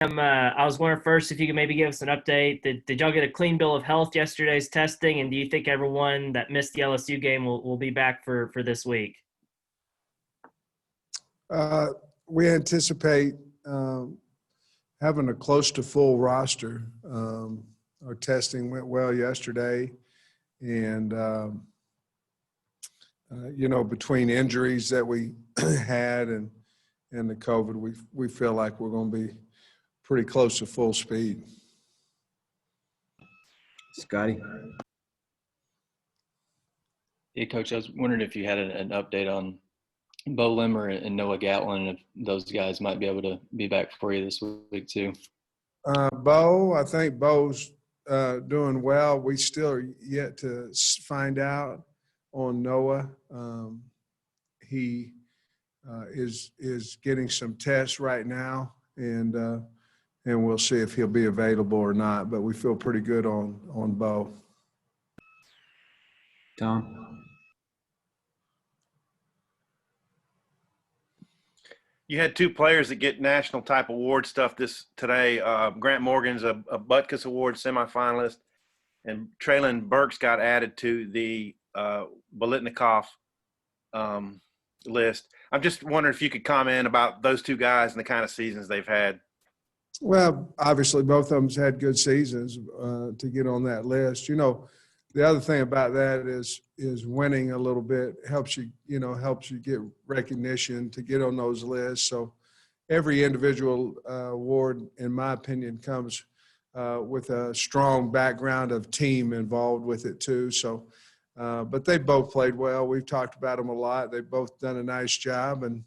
I was wondering first if you could maybe give us an update. Did y'all get a clean bill of health yesterday's testing? And do you think everyone that missed the LSU game will be back for this week? We anticipate having a close to full roster. Our testing went well yesterday. And, between injuries that we had and the COVID, we feel like we're going to be pretty close to full speed. Scotty? Yeah, Coach, I was wondering if you had an update on Bo Limmer and Noah Gatlin, and if those guys might be able to be back for you this week too. I think Bo's doing well. We still are yet to find out on Noah. He is getting some tests right now, and we'll see if he'll be available or not. But we feel pretty good on Bo. Tom? You had two players that get national type award stuff today. Grant Morgan's a Butkus Award semifinalist, and Traylon Burks got added to the Bolitnikoff list. I'm just wondering if you could comment about those two guys and the kind of seasons they've had. Well, obviously both of them's had good seasons to get on that list. The other thing about that is winning a little bit helps you get recognition to get on those lists. So every individual award, in my opinion, comes with a strong background of team involved with it too. So, but they both played well. We've talked about them a lot. They've both done a nice job, and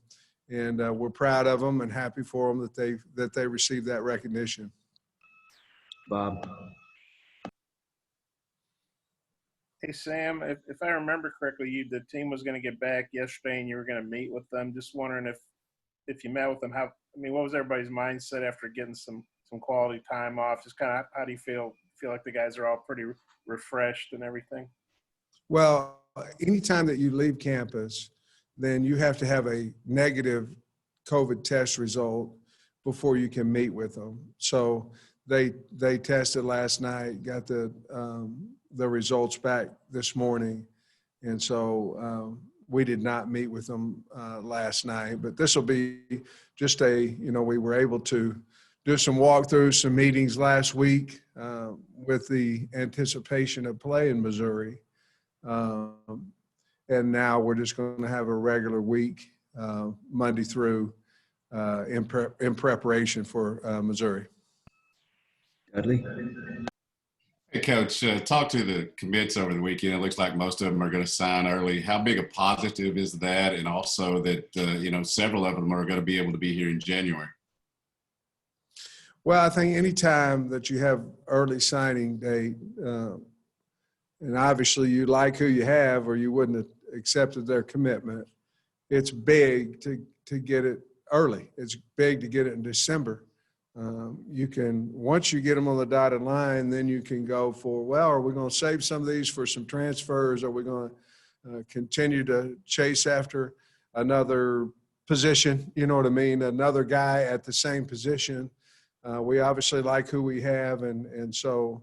we're proud of them and happy for them that they received that recognition. Bob? Hey, Sam, if I remember correctly, the team was going to get back yesterday and you were going to meet with them. Just wondering if you met with them, what was everybody's mindset after getting some quality time off? Just kind of how do you feel like the guys are all pretty refreshed and everything? Well, anytime that you leave campus, then you have to have a negative COVID test result before you can meet with them. So they tested last night, got the results back this morning. And so we did not meet with them last night, but this will be just we were able to do some walkthroughs, some meetings last week with the anticipation of play in Missouri. And now we're just going to have a regular week, Monday through, in preparation for Missouri. Dudley? Hey, Coach, talk to the commits over the weekend. It looks like most of them are going to sign early. How big a positive is that? And also that, several of them are going to be able to be here in January. Well, I think anytime that you have early signing date, and obviously you like who you have or you wouldn't have accepted their commitment, it's big to get it early. It's big to get it in December. Once you get them on the dotted line, then you can go for, well, are we going to save some of these for some transfers? Are we going to continue to chase after another position? You know what I mean? Another guy at the same position. We obviously like who we have. And so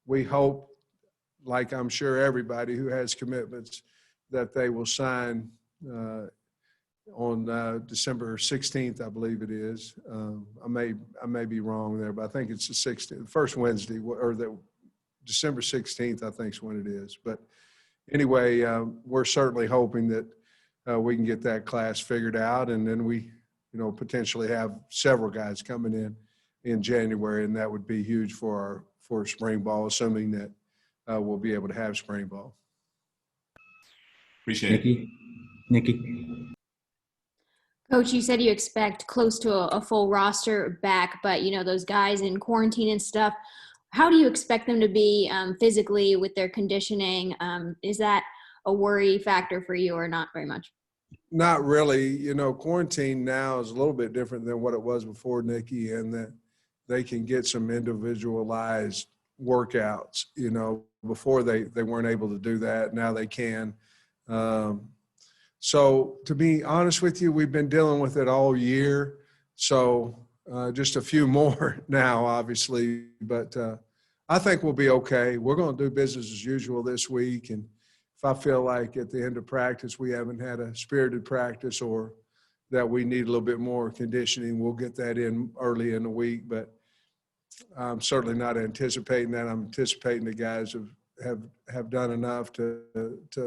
we hope, like I'm sure everybody who has commitments, that they will sign on December 16th, I believe it is. I may be wrong there, but I think it's the 16th, first Wednesday, or the December 16th, I think is when it is. But anyway, we're certainly hoping that we can get that class figured out, and then we, potentially have several guys coming in January, and that would be huge for spring ball, assuming that we'll be able to have spring ball. Appreciate it. Nikki? Coach, you said you expect close to a full roster back, but those guys in quarantine and stuff, how do you expect them to be physically with their conditioning? Is that a worry factor for you or not very much? Not really. Quarantine now is a little bit different than what it was before, Nikki, and that they can get some individualized workouts. Before they weren't able to do that. Now they can. So to be honest with you, we've been dealing with it all year. So just a few more now, obviously, but I think we'll be okay. We're going to do business as usual this week, and if I feel like at the end of practice we haven't had a spirited practice or that we need a little bit more conditioning, we'll get that in early in the week. But I'm certainly not anticipating that. I'm anticipating the guys have done enough to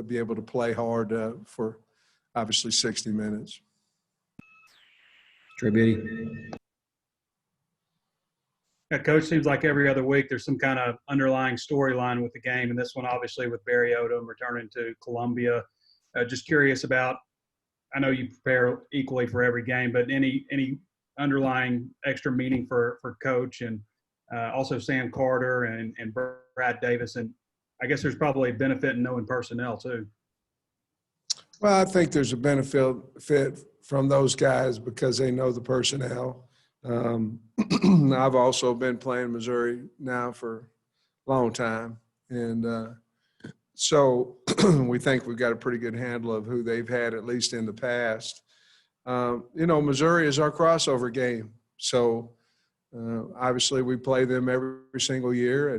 be able to play hard for obviously 60 minutes. Trey Biddy. Yeah, Coach, seems like every other week there's some kind of underlying storyline with the game, and this one obviously with Barry Odom returning to Columbia. Just curious about, I know you prepare equally for every game, but any underlying extra meaning for Coach and also Sam Carter and Brad Davis, and I guess there's probably a benefit in knowing personnel too. Well, I think there's a benefit from those guys because they know the personnel. I've also been playing Missouri now for a long time, and so we think we've got a pretty good handle of who they've had, at least in the past. Missouri is our crossover game, so obviously we play them every single year,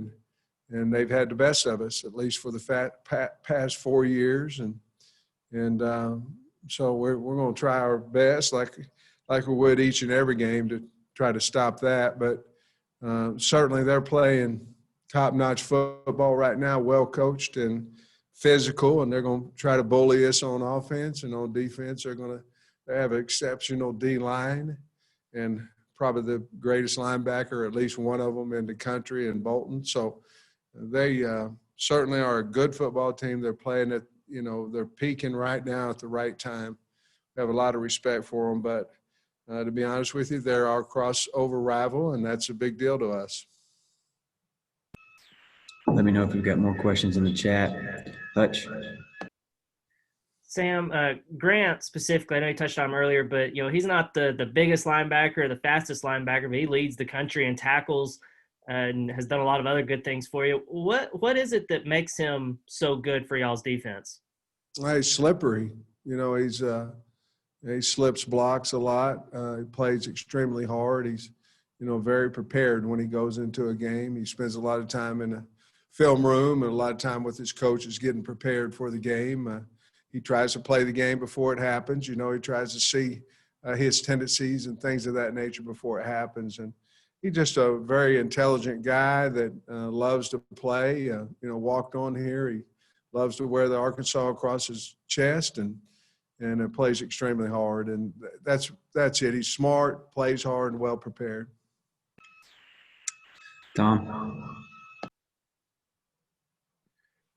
and they've had the best of us, at least for the past 4 years, and so we're going to try our best, like we would each and every game, to try to stop that. But certainly they're playing top-notch football right now, well coached and physical, and they're going to try to bully us on offense, and on defense they're going to have an exceptional D-line and probably the greatest linebacker, at least one of them in the country, in Bolton. So they certainly are a good football team. They're playing at, they're peaking right now at the right time. We have a lot of respect for them, but to be honest with you, they're our crossover rival, and that's a big deal to us. Let me know if you've got more questions in the chat. Hutch. Sam, Grant specifically, I know you touched on him earlier, but he's not the biggest linebacker or the fastest linebacker, but he leads the country in tackles and has done a lot of other good things for you. What is it that makes him so good for y'all's defense? Well, he's slippery. He slips blocks a lot. He plays extremely hard. He's very prepared when he goes into a game. He spends a lot of time in the film room and a lot of time with his coaches getting prepared for the game. He tries to play the game before it happens. He tries to see his tendencies and things of that nature before it happens. And he's just a very intelligent guy that loves to play. Walked on here. He loves to wear the Arkansas across his chest and plays extremely hard. And that's it. He's smart, plays hard, and well prepared. Tom.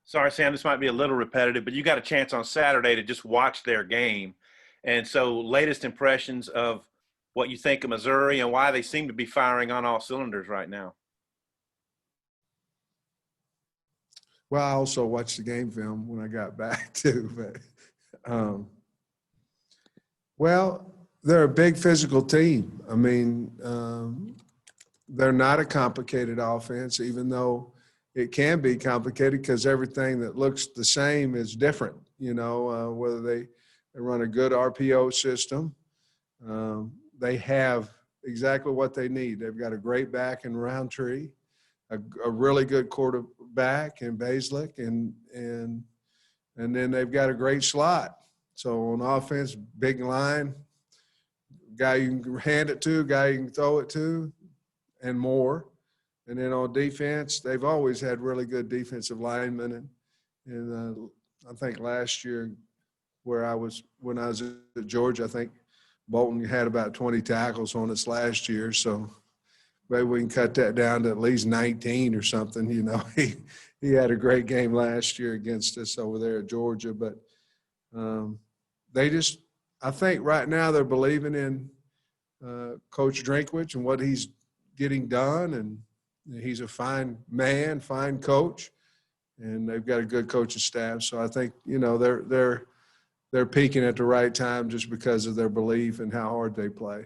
Sorry, Sam, this might be a little repetitive, but you got a chance on Saturday to just watch their game. And so latest impressions of what you think of Missouri and why they seem to be firing on all cylinders right now. Well, I also watched the game film when I got back too, but well, they're a big physical team. I mean, they're not a complicated offense, even though it can be complicated because everything that looks the same is different, whether they run a good RPO system. They have exactly what they need. They've got a great back in Roundtree, a really good quarterback in Basilick, and then they've got a great slot. So on offense, big line, guy you can hand it to, guy you can throw it to, and more. And then on defense, they've always had really good defensive linemen. And I think last year when I was at Georgia, I think Bolton had about 20 tackles on us last year. So maybe we can cut that down to at least 19 or something. He had a great game last year against us over there at Georgia. But I think right now they're believing in Coach Drinkwitz and what he's getting done, and he's a fine man, fine coach, and they've got a good coaching staff. So I think they're peaking at the right time just because of their belief and how hard they play.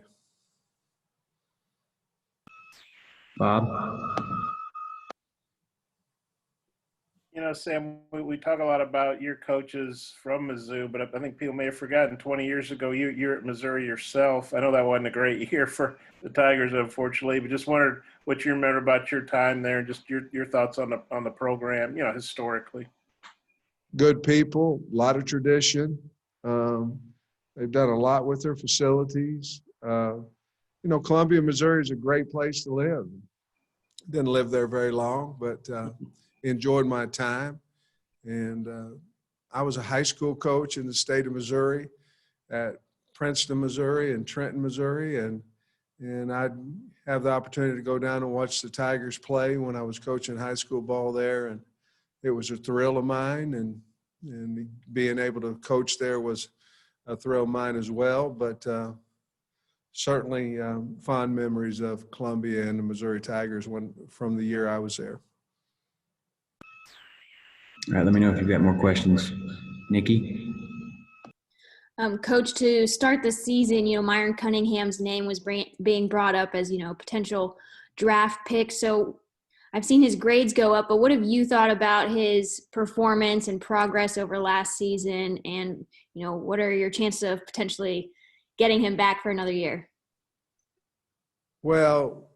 Bob. Sam, we talk a lot about your coaches from Mizzou, but I think people may have forgotten 20 years ago you're at Missouri yourself. I know that wasn't a great year for the Tigers, unfortunately, but just wondered what you remember about your time there and just your thoughts on the program, historically. Good people, a lot of tradition. Um, they've done a lot with their facilities. Columbia, Missouri is a great place to live. Didn't live there very long, but enjoyed my time. And I was a high school coach in the state of Missouri at Princeton, Missouri, and Trenton, Missouri, and I'd have the opportunity to go down and watch the Tigers play when I was coaching high school ball there, and it was a thrill of mine, and being able to coach there was a thrill of mine as well. But certainly fond memories of Columbia and the Missouri Tigers from the year I was there. All right, let me know if you've got more questions. Nikki? Coach, to start the season, Myron Cunningham's name was being brought up as, potential draft pick. So I've seen his grades go up, but what have you thought about his performance and progress over last season? And, what are your chances of potentially getting him back for another year? Well,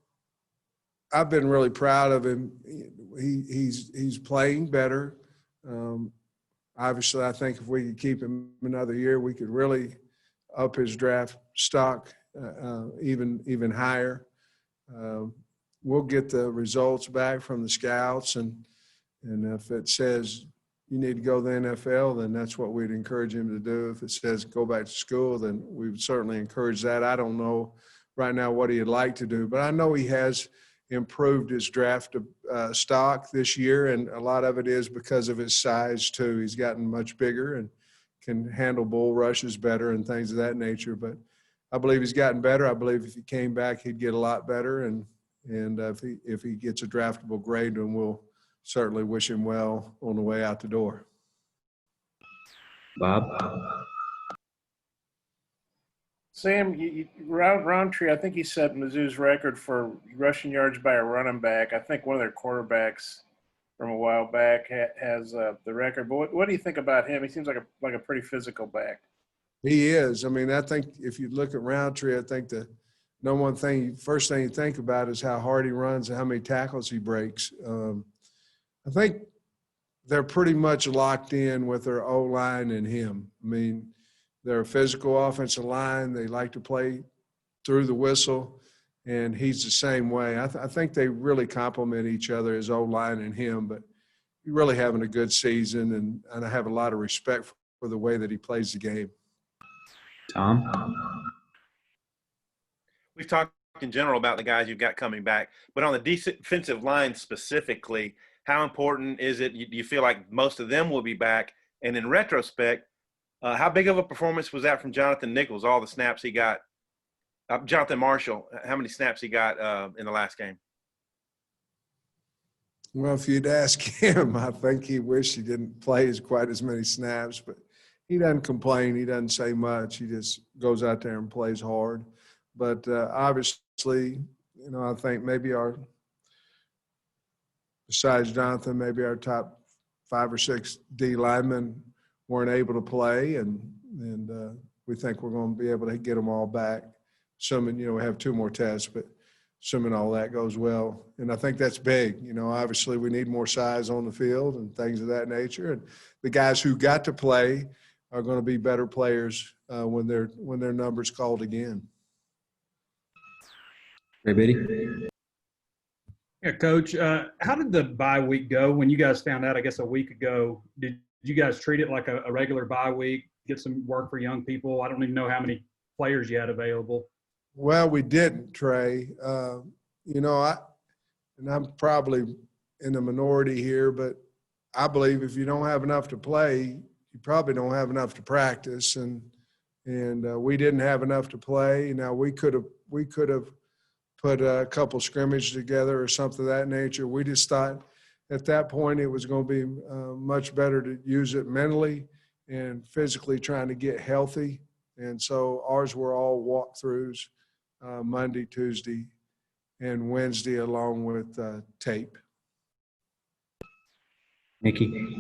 I've been really proud of him. He's playing better. Obviously, I think if we could keep him another year, we could really up his draft stock even higher. We'll get the results back from the scouts, and if it says you need to go to the NFL, then that's what we'd encourage him to do. If it says go back to school, then we would certainly encourage that. I don't know right now what he'd like to do, but I know he has improved his draft stock this year, and a lot of it is because of his size too. He's gotten much bigger and can handle bull rushes better and things of that nature. But I believe he's gotten better. I believe if he came back, he'd get a lot better. And if he gets a draftable grade, then we'll certainly wish him well on the way out the door. Bob? Sam, Roundtree, I think he set Mizzou's record for rushing yards by a running back. I think one of their quarterbacks from a while back has the record. But what do you think about him? He seems like a pretty physical back. He is. I mean, I think if you look at Roundtree, I think the first thing you think about is how hard he runs and how many tackles he breaks. I think they're pretty much locked in with their O-line and him. I mean, they're a physical offensive line. They like to play through the whistle, and he's the same way. I think they really complement each other, his O-line and him, but he's really having a good season, and I have a lot of respect for the way that he plays the game. Tom? We've talked in general about the guys you've got coming back, but on the defensive line specifically, how important is it? Do you feel like most of them will be back? And in retrospect, how big of a performance was that from Jonathan Nichols, all the snaps he got? Jonathan Marshall, how many snaps he got in the last game? Well, if you'd ask him, I think he wished he didn't play quite as many snaps, but he doesn't complain. He doesn't say much. He just goes out there and plays hard. But obviously, I think besides Jonathan, maybe our top 5 or 6 D linemen weren't able to play, and we think we're going to be able to get them all back. Assuming, we have 2 more tests, but assuming all that goes well. And I think that's big. Obviously we need more size on the field and things of that nature. And the guys who got to play are going to be better players when their number's called again. Hey, Biddy? Yeah, Coach, how did the bye week go when you guys found out, I guess, a week ago? Did you guys treat it like a regular bye week, get some work for young people? I don't even know how many players you had available. Well, we didn't, Trey. I'm probably in the minority here, but I believe if you don't have enough to play, you probably don't have enough to practice. And we didn't have enough to play. Now we could have put a couple scrimmage together or something of that nature. We just thought at that point it was going to be much better to use it mentally and physically trying to get healthy. And so ours were all walkthroughs Monday, Tuesday, and Wednesday along with tape. Nikki?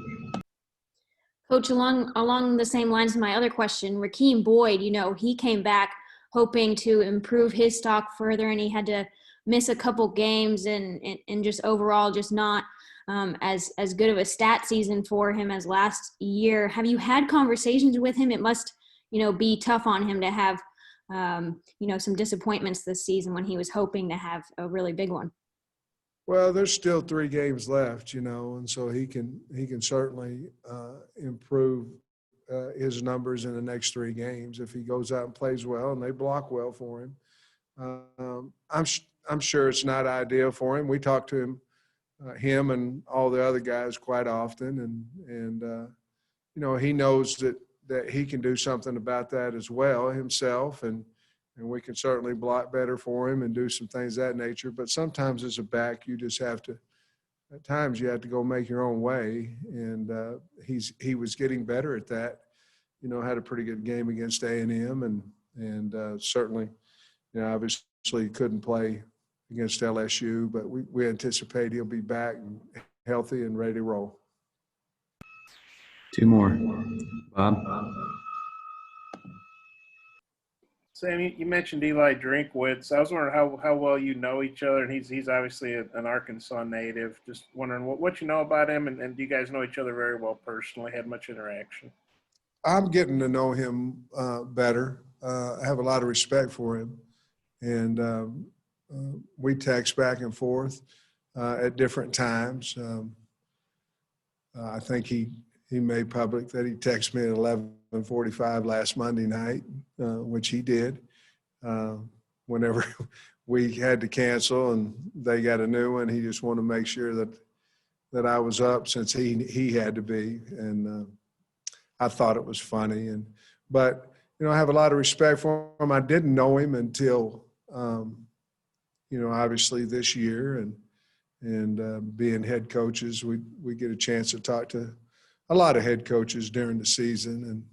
Coach, along the same lines of my other question, Rakeem Boyd, he came back hoping to improve his stock further, and he had to miss a couple games and just overall just not as good of a stat season for him as last year. Have you had conversations with him? It must, be tough on him to have, some disappointments this season when he was hoping to have a really big one. Well, there's still 3 games left, and so he can certainly improve his numbers in the next 3 games if he goes out and plays well and they block well for him. I'm sure it's not ideal for him. We talk to him and all the other guys quite often, and he knows that he can do something about that as well himself, and we can certainly block better for him and do some things of that nature. But sometimes as a back, you just have to, at times you have to go make your own way. And he was getting better at that, had a pretty good game against A&M and certainly, obviously couldn't play against LSU, but we anticipate he'll be back and healthy and ready to roll. 2 more. Bob? Sam, you mentioned Eli Drinkwitz. I was wondering how well you know each other, and he's obviously an Arkansas native. Just wondering what you know about him, and do you guys know each other very well personally? Had much interaction? I'm getting to know him better. I have a lot of respect for him, and we text back and forth at different times. I think he made public that he texted me at 11:45 last Monday night, which he did. Whenever we had to cancel and they got a new one, he just wanted to make sure that I was up since he had to be, and I thought it was funny. But I have a lot of respect for him. I didn't know him until obviously this year, and being head coaches, we get a chance to talk to a lot of head coaches during the season,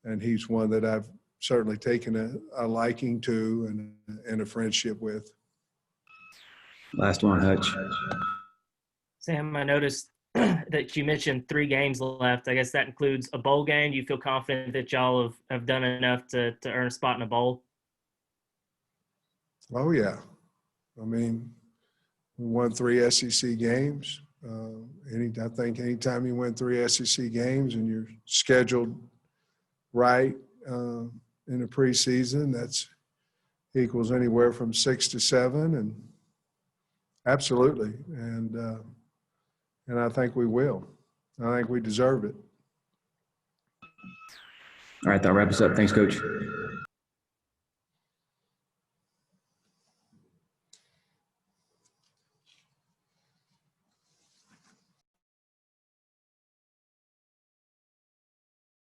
and he's one that I've certainly taken a liking to and a friendship with. Last one, Hutch. Sam, I noticed that you mentioned 3 games left. I guess that includes a bowl game. Do you feel confident that y'all have done enough to earn a spot in a bowl? Oh, yeah. I mean, we won 3 SEC games. I think anytime you win 3 SEC games and you're scheduled right in the preseason, that's equals anywhere from 6 to 7, and absolutely. And I think we will. I think we deserve it. All right, that wraps us up. Thanks, Coach.